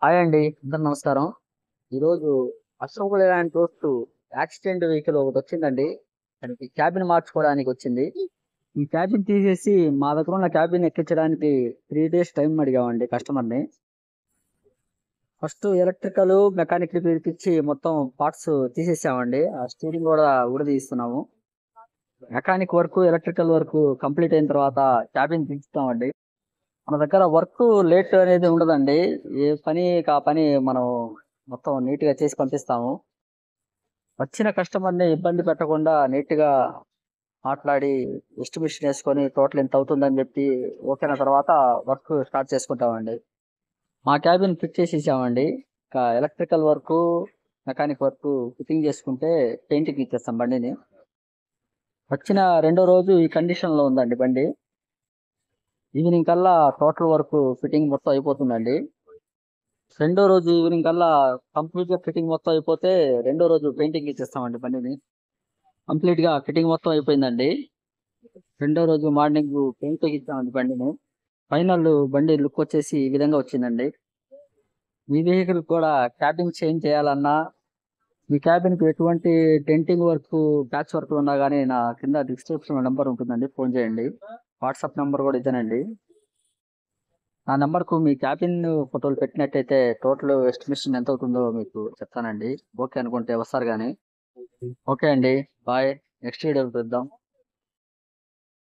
Hi అండి, అందరు నమస్కారం. ఈరోజు అశోక్ లేలాండ్ చూస్తూ యాక్సిడెంట్ వెహికల్ ఒకటి వచ్చిందండి. దానికి క్యాబిన్ మార్చుకోవడానికి వచ్చింది. ఈ క్యాబిన్ తీసేసి మా దగ్గర ఉన్న క్యాబిన్ ఎక్కించడానికి 3 days టైం అడిగామండి కస్టమర్ని. ఫస్ట్ ఎలక్ట్రికల్ మెకానిక్ పిలిపించి మొత్తం పార్ట్స్ తీసేసామండి. ఆ స్టీరింగ్ కూడా ఊడదీస్తున్నాము. Mechanic work electrical work complete అయిన తర్వాత క్యాబిన్ దించుతామండి. మన దగ్గర వర్క్ లేట్ అనేది ఉండదండి. ఏ పని ఆ పని మనం మొత్తం నీట్ గా చేసి పంపిస్తాము. వచ్చిన కస్టమర్ ని ఇబ్బంది పెట్టకుండా నీట్ గా మాట్లాడి ఎస్టిమేషన్ వేసుకొని టోటల్ ఎంత అవుతుందని చెప్పి ఓకేన తర్వాత వర్క్ స్టార్ట్ చేసుకుంటామండి. మా క్యాబిన్ ఫిట్ చేసి ఇచ్చామండి. ఇంకా electrical work mechanic work fitting చేసుకుంటే పెయింటింగ్ ఇచ్చేస్తాం బండిని. వచ్చిన రెండో రోజు ఈ కండిషన్ లో ఉందండి బండి. ఈవినింగ్ కల్లా టోటల్ వర్క్ ఫిట్టింగ్ మొత్తం అయిపోతుందండి. రెండో రోజు ఈవినింగ్ కల్లా కంప్లీట్ గా ఫిట్టింగ్ మొత్తం అయిపోతే రెండో రోజు పెయింటింగ్ ఇచ్చేస్తామండి బండిని. కంప్లీట్ గా ఫిట్టింగ్ మొత్తం అయిపోయిందండి. రెండో రోజు మార్నింగ్ పెయింట్ ఇచ్చామండి బండిని. ఫైనల్ బండి లుక్ వచ్చేసి ఈ విధంగా వచ్చిందండి. మీ వెహికల్ కూడా క్యాబిన్ చేంజ్ చేయాలన్నా, మీ క్యాబిన్ కి ఎటువంటి డెంటింగ్ వర్క్ ప్యాచ్ వర్క్ ఉన్నా కానీ నా కింద డిస్క్రిప్షన్ నెంబర్ ఉంటుందండి, ఫోన్ చేయండి. వాట్సాప్ నెంబర్ కూడా ఇదేనండి. ఆ నెంబర్ కు మీ క్యాబిన్ ఫోటోలు పెట్టినట్టయితే టోటల్ ఎస్టిమేషన్ ఎంత అవుతుందో మీకు చెప్తానండి. ఓకే అనుకుంటే వస్తారు కానీ. ఓకే అండి, బాయ్. నెక్స్ట్ వీడియో చూద్దాం.